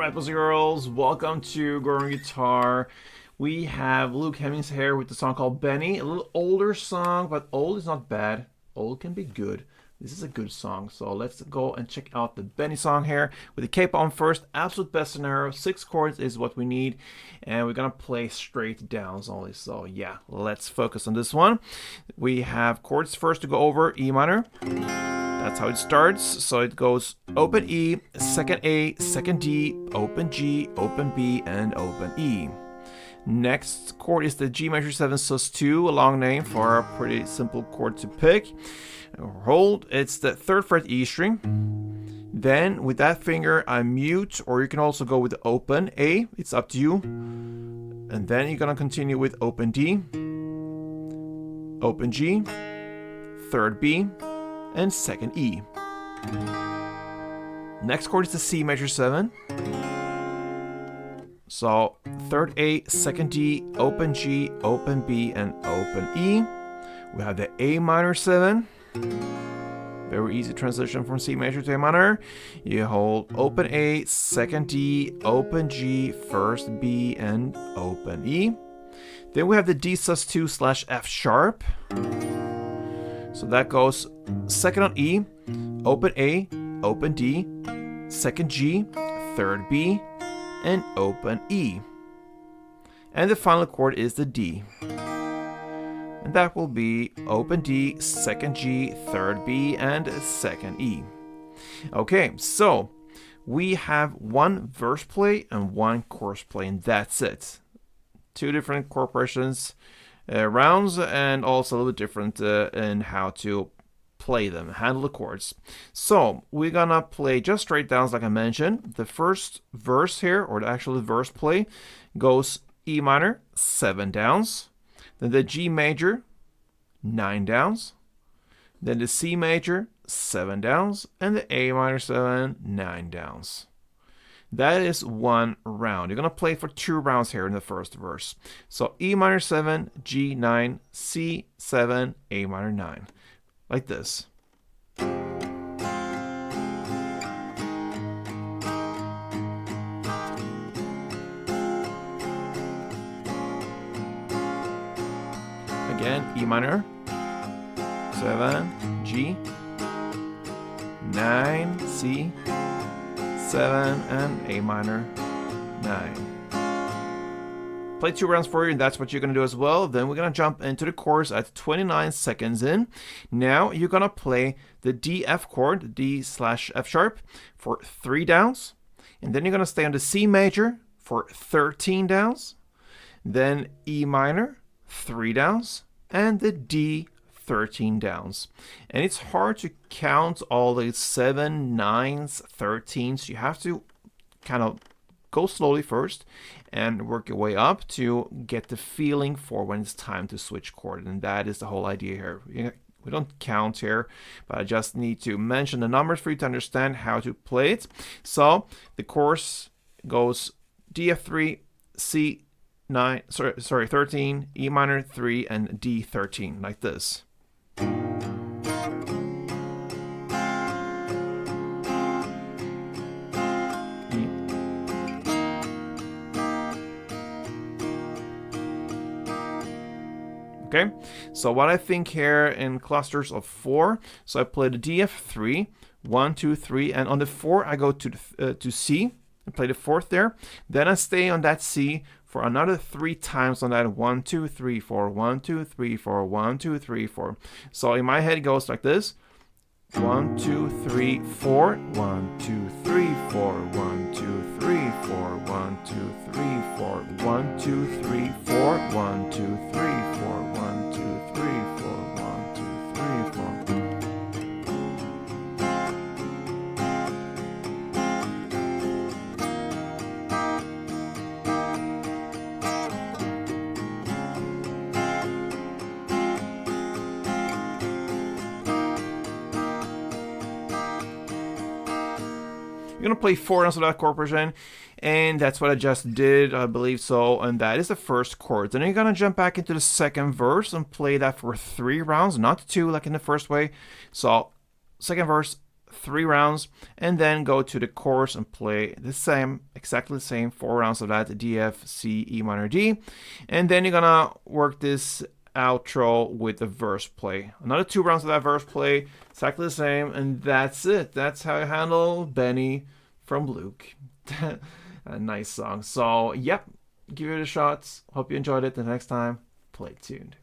Alright, boys and girls, welcome to Gruvgear Guitar. We have Luke Hemmings here with the song called Benny. A little older song, but old is not bad. Old can be good. This is a good song, so let's go and check out the Benny song here with the capo on first. Absolute best scenario. 6 chords is what we need, and we're gonna play straight downs only. So yeah, let's focus on this one. We have chords first to go over. E minor. That's how it starts. So it goes open E, second A, second D, open G, open B, and open E. Next chord is the G major 7 sus2, a long name for a pretty simple chord to pick. Hold, it's the 3rd fret E string. Then with that finger I mute, or you can also go with open A, it's up to you. And then you're gonna continue with open D, open G, 3rd B, and 2nd E. Next chord is the C major 7. So 3rd A, 2nd D, open G, open B, and open E. We have the A minor 7. Very easy transition from C major to A minor. You hold open A, 2nd D, open G, 1st B, and open E. Then we have the D sus2 slash F sharp. So that goes 2nd on E, open A, open D, 2nd G, 3rd B, and open E. And the final chord is the D. And that will be open D, 2nd G, 3rd B, and 2nd E. Okay, so we have one verse play and one chorus play, and that's it. 2 different chord progressions. Rounds, and also a little bit different in how to play them, handle the chords. So we're gonna play just straight downs like I mentioned. The first verse here, or the actual verse play, goes E minor, 7 downs. Then the G major, 9 downs. Then the C major, 7 downs. And the A minor 7, 9 downs. That is one round. You're going to play for 2 rounds here in the first verse. So E minor 7, G 9, C 7, A minor 9. Like this. Again, E minor 7, G 9, C 7, and A minor 9. Play 2 rounds for you, and that's what you're going to do as well. Then we're going to jump into the chorus at 29 seconds in. Now you're going to play the D F chord, D slash F sharp, for 3 downs. And then you're going to stay on the C major for 13 downs. Then E minor, 3 downs. And the D, 13 downs. And it's hard to count all the 7, 9s, 13s. You have to kind of go slowly first and work your way up to get the feeling for when it's time to switch chord. And that is the whole idea here. We don't count here, but I just need to mention the numbers for you to understand how to play it. So the chorus goes DF3, C 9, sorry, 13, E minor 3, and D 13, like this. Okay, so what I think here in clusters of 4, so I play the DF3, 1, 2, 3, and on the 4 I go to C and play the 4th there. Then I stay on that C for another 3 times on that 1, 2, 3, 4, 1, 2, 3, 4, 1, 2, 3, 4. So in my head it goes like this: 1, 2, 3, 4, 1, 2, 3, 4, 1, 2, 3, 4, 1, 2, 3, 4, 1, 2, 3, 4, 1, 2, 3, 4, 1, 2, 3, 4, 1, 2, 3, 4. You're going to play 4 rounds of that chord progression, and that's what I just did, I believe so, and that is the first chord. Then you're going to jump back into the second verse and play that for 3 rounds, not 2 like in the first way. So, second verse, 3 rounds, and then go to the chorus and play the same, exactly the same 4 rounds of that: D, F, C, E minor, D. And then you're gonna work this outro with the verse play. Another 2 rounds of that verse play, exactly the same, and that's it. That's how you handle Benny from Luke. A nice song. So, yep, give it a shot. Hope you enjoyed it. The next time, play tuned.